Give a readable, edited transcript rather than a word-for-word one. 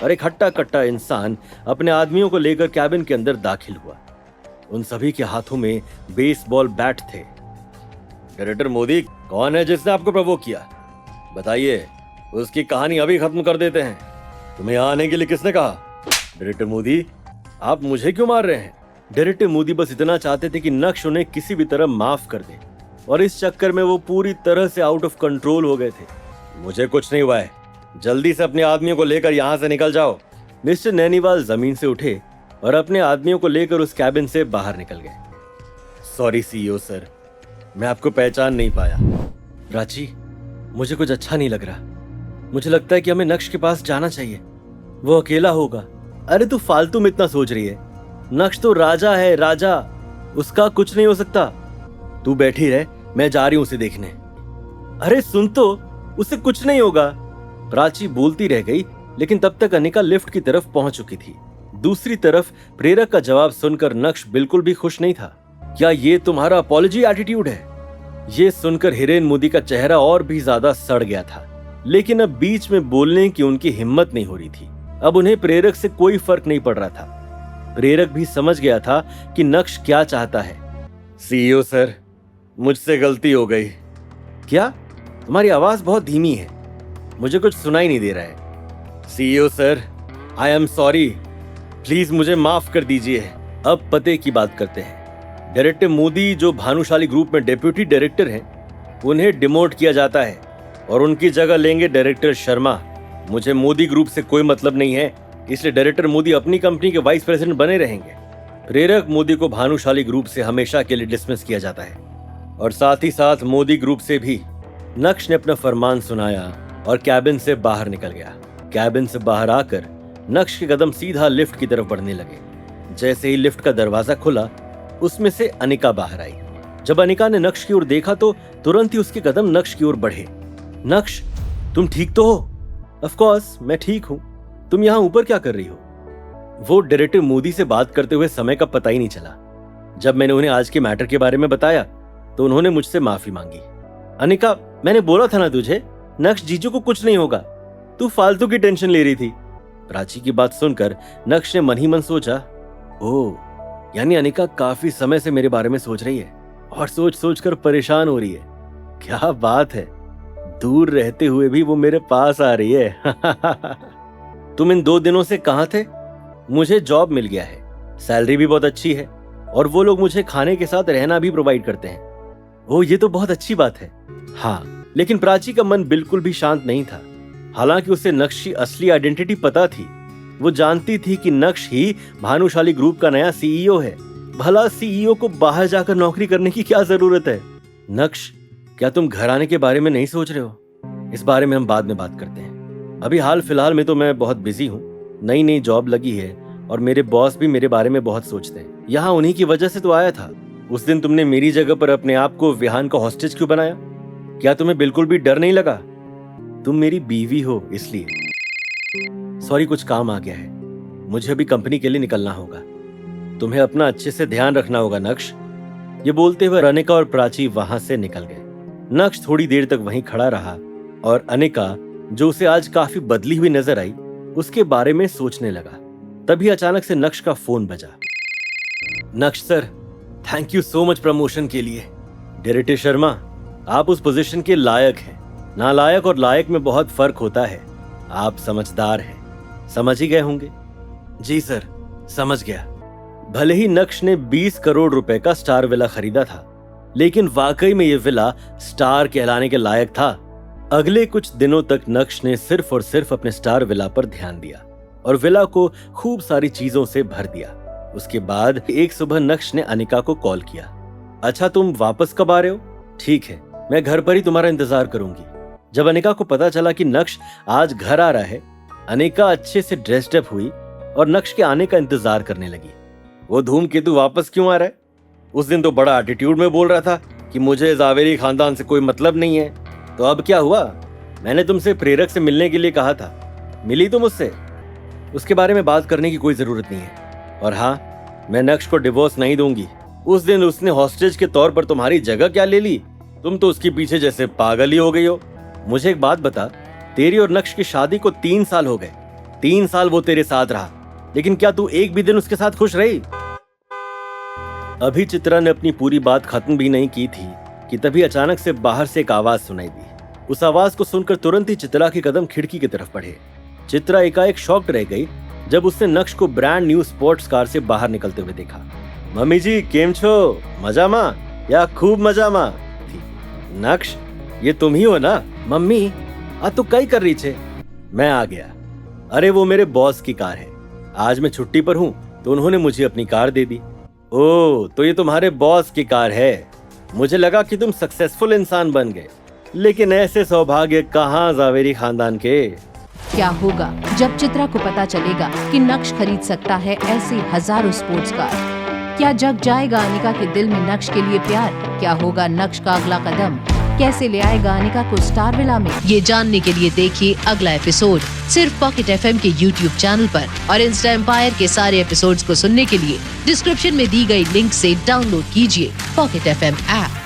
और एक हट्टा कट्टा इंसान अपने आदमियों को लेकर कैबिन के अंदर दाखिल हुआ। उन सभी के हाथों में बेसबॉल बैट थे। डायरेक्टर मोदी, कौन है जिसने आपको प्रवोक किया? बताइए, उसकी कहानी अभी खत्म कर देते हैं। तुम्हें यहाँ आने के लिए किसने कहा? डायरेक्टर मोदी, आप मुझे क्यों मार रहे हैं? डायरेक्टर मोदी बस इतना चाहते थे कि नक्श उन्हें किसी भी तरह माफ कर दे, और इस चक्कर में वो पूरी तरह से आउट ऑफ कंट्रोल हो गए थे। मुझे कुछ नहीं हुआ है, जल्दी से अपने आदमियों को लेकर यहाँ से निकल जाओ। मिस्टर नैनीवाल जमीन से उठे और अपने आदमियों को लेकर उस कैबिन से बाहर निकल गए। सॉरी सीईओ सर, मैं आपको पहचान नहीं पाया। प्राची, मुझे कुछ अच्छा नहीं लग रहा। मुझे लगता है कि हमें नक्श के पास जाना चाहिए। वो अकेला होगा। अरे तू फालतू में इतना सोच रही है। नक्श तो राजा है, राजा। उसका कुछ नहीं हो सकता। तू बैठी रह, मैं जा रही हूं उसे देखने। अरे सुन तो, उससे कुछ नहीं होगा। प्राची बोलती रह गई, लेकिन तब तक अनिका लिफ्ट की तरफ पहुंच चुकी थी। दूसरी तरफ प्रेरक का जवाब सुनकर नक्श बिल्कुल भी खुश नहीं था। क्या ये तुम्हारा अपॉलजी एटीट्यूड है? ये सुनकर हिरेन मोदी का चेहरा और भी ज्यादा सड़ गया था, लेकिन अब बीच में बोलने की उनकी हिम्मत नहीं हो रही थी। अब उन्हें प्रेरक से कोई फर्क नहीं पड़ रहा था। प्रेरक भी समझ गया था कि नक्श क्या चाहता है। सीईओ सर, मुझसे गलती हो गई। क्या? तुम्हारी आवाज बहुत धीमी है, मुझे कुछ सुनाई नहीं दे रहा है। CEO sir, I am sorry, please मुझे माफ कर दीजिए। अब पते की बात करते हैं। डायरेक्टर मोदी, जो भानुशाली ग्रुप में डेप्यूटी डायरेक्टर हैं, उन्हें डिमोट किया जाता है और उनकी जगह लेंगे डायरेक्टर शर्मा। मुझे मोदी ग्रुप से कोई मतलब नहीं है, इसलिए डायरेक्टर मोदी अपनी कंपनी के वाइस प्रेसिडेंट बने रहेंगे। प्रेरक मोदी को भानुशाली ग्रुप से हमेशा के लिए डिसमिस किया जाता है, और साथ ही साथ मोदी ग्रुप से भी। नक्श ने अपना फरमान सुनाया और कैबिन से बाहर निकल गया। कैबिन से बाहर आकर नक्श के कदम सीधा लिफ्ट की तरफ बढ़ने लगे। जैसे ही लिफ्ट का दरवाजा खुला, उसमें से अनिका बाहर आई। जब अनिका ने नक्श की ओर देखा तो तुरंत ही उसके कदम नक्श की ओर बढ़े। नक्श, तुम ठीक तो हो? ऑफ कोर्स मैं ठीक हूं। तुम यहाँ ऊपर क्या कर रही हो? वो डायरेक्टर मोदी से बात करते हुए समय का पता ही नहीं चला। जब मैंने उन्हें आज के मैटर के बारे में बताया तो उन्होंने मुझसे माफी मांगी। अनिका, मैंने बोला था ना तुझे, नक्श जीजू को कुछ नहीं होगा। तू फालतू की टेंशन ले रही थी। प्राची की बात सुनकर नक्श ने मन ही मन सोचा, ओह, यानी अनिका काफी समय से मेरे बारे में सोच रही है और सोच सोच कर परेशान हो रही है। क्या बात है, दूर रहते हुए भी वो मेरे पास आ रही है। तुम इन 2 दिनों से कहां थे? मुझे जॉब मिल गया है, सैलरी भी बहुत अच्छी है, और वो लोग मुझे खाने के साथ रहना भी प्रोवाइड करते हैं। ओह, ये तो बहुत अच्छी बात है। हाँ, लेकिन प्राची का मन बिल्कुल भी शांत नहीं था। हालांकि उसे नक्श की असली आइडेंटिटी पता थी। वो जानती थी कि नक्श ही भानुशाली ग्रुप का नया सीईओ है। भला सीईओ को बाहर जाकर नौकरी करने की क्या जरूरत है? नक्श, क्या तुम घर आने के बारे में नहीं सोच रहे हो? इस बारे में हम बाद में बात करते हैं। अभी हाल फिलहाल में तो मैं बहुत बिजी हूँ। नई नई जॉब लगी है और मेरे बॉस भी मेरे बारे में बहुत सोचते हैं। यहाँ उन्हीं की वजह से तो आया था। उस दिन तुमने मेरी जगह पर अपने आप को विहान का हॉस्टेज क्यों बनाया? क्या तुम्हें बिल्कुल भी डर नहीं लगा? तुम मेरी बीवी हो इसलिए। सॉरी, कुछ काम आ गया है, मुझे अभी कंपनी के लिए निकलना होगा। तुम्हें अपना अच्छे से ध्यान रखना होगा नक्श। ये बोलते हुए अनिका और प्राची वहां से निकल गए। नक्श थोड़ी देर तक वहीं खड़ा रहा और अनिका, जो उसे आज काफी बदली हुई नजर आई, उसके बारे में सोचने लगा। तभी अचानक से नक्श का फोन बजा। नक्श sir, thank you so much promotion के लिए। डायरेक्टर शर्मा, आप उस पोजीशन के लायक हैं। नालायक और लायक में बहुत फर्क होता है। आप समझदार हैं, समझ ही गए होंगे। जी सर, समझ गया। भले ही नक्श ने 20 करोड़ रुपए का स्टार विला खरीदा था, लेकिन वाकई में यह विला स्टार कहलाने के लायक था। अगले कुछ दिनों तक नक्श ने सिर्फ और सिर्फ अपने स्टार विला पर ध्यान दिया और विला को खूब सारी चीजों से भर दिया। उसके बाद एक सुबह नक्श ने अनिका को कॉल किया। अच्छा, तुम वापस कब आ रहे हो? ठीक है, मैं घर पर ही तुम्हारा इंतजार करूंगी। जब अनिका को पता चला कि नक्श आज घर आ रहा है, अनिका अच्छे से ड्रेस्ड अप हुई और नक्श के आने का इंतजार करने लगी। वो धूमकेतु वापस क्यों आ रहा है? उस दिन तो बड़ा एटीट्यूड में बोल रहा था कि मुझे जावेरी खानदान से कोई मतलब नहीं है, तो अब क्या हुआ? मैंने तुमसे प्रेरक से मिलने के लिए कहा था, मिली तुम उससे? उसके बारे में बात करने की कोई जरूरत नहीं है। और हाँ, मैं नक्श को डिवोर्स नहीं दूंगी। उस दिन उसने हॉस्टेज के तौर पर तुम्हारी जगह क्या ले ली? तुम तो उसके पीछे जैसे पागल ही हो गई हो। मुझे एक बात बता, तेरी और नक्श की शादी को 3 साल हो गए। 3 साल वो तेरे साथ रहा, लेकिन क्या तू एक भी दिन उसके साथ खुश रही? अभी चित्रा ने अपनी पूरी बात खत्म भी नहीं की थी कि तभी अचानक से बाहर से एक आवाज सुनाई दी। उस आवाज को सुनकर तुरंत ही चित्रा के कदम खिड़की की तरफ बढ़े। चित्रा एकाएक शॉक्ड रह गई जब उसने नक्श को ब्रांड न्यू स्पोर्ट्स कार से बाहर निकलते हुए देखा। मम्मी जी केम छो, मजामा या खूब मजामा थी। नक्श, ये तुम ही हो ना? मम्मी आ तो कई कर रही छे? मैं आ गया। अरे वो मेरे बॉस की कार है, आज मैं छुट्टी पर हूँ तो उन्होंने मुझे अपनी कार दे दी। ओह, तो ये तुम्हारे बॉस की कार है। मुझे लगा कि तुम सक्सेसफुल इंसान बन गए, लेकिन ऐसे सौभाग्य कहाँ जावेरी खानदान के। क्या होगा जब चित्रा को पता चलेगा कि नक्श खरीद सकता है ऐसे हजारों स्पोर्ट्स कार? क्या जग जाएगा अनिका के दिल में नक्श के लिए प्यार? क्या होगा नक्श का अगला कदम? कैसे ले आएगा अनिका को स्टार विला में? ये जानने के लिए देखिए अगला एपिसोड सिर्फ पॉकेट FM के YouTube चैनल पर, और इंस्टा एम्पायर के सारे एपिसोड्स को सुनने के लिए डिस्क्रिप्शन में दी गई लिंक से डाउनलोड कीजिए पॉकेट FM ऐप।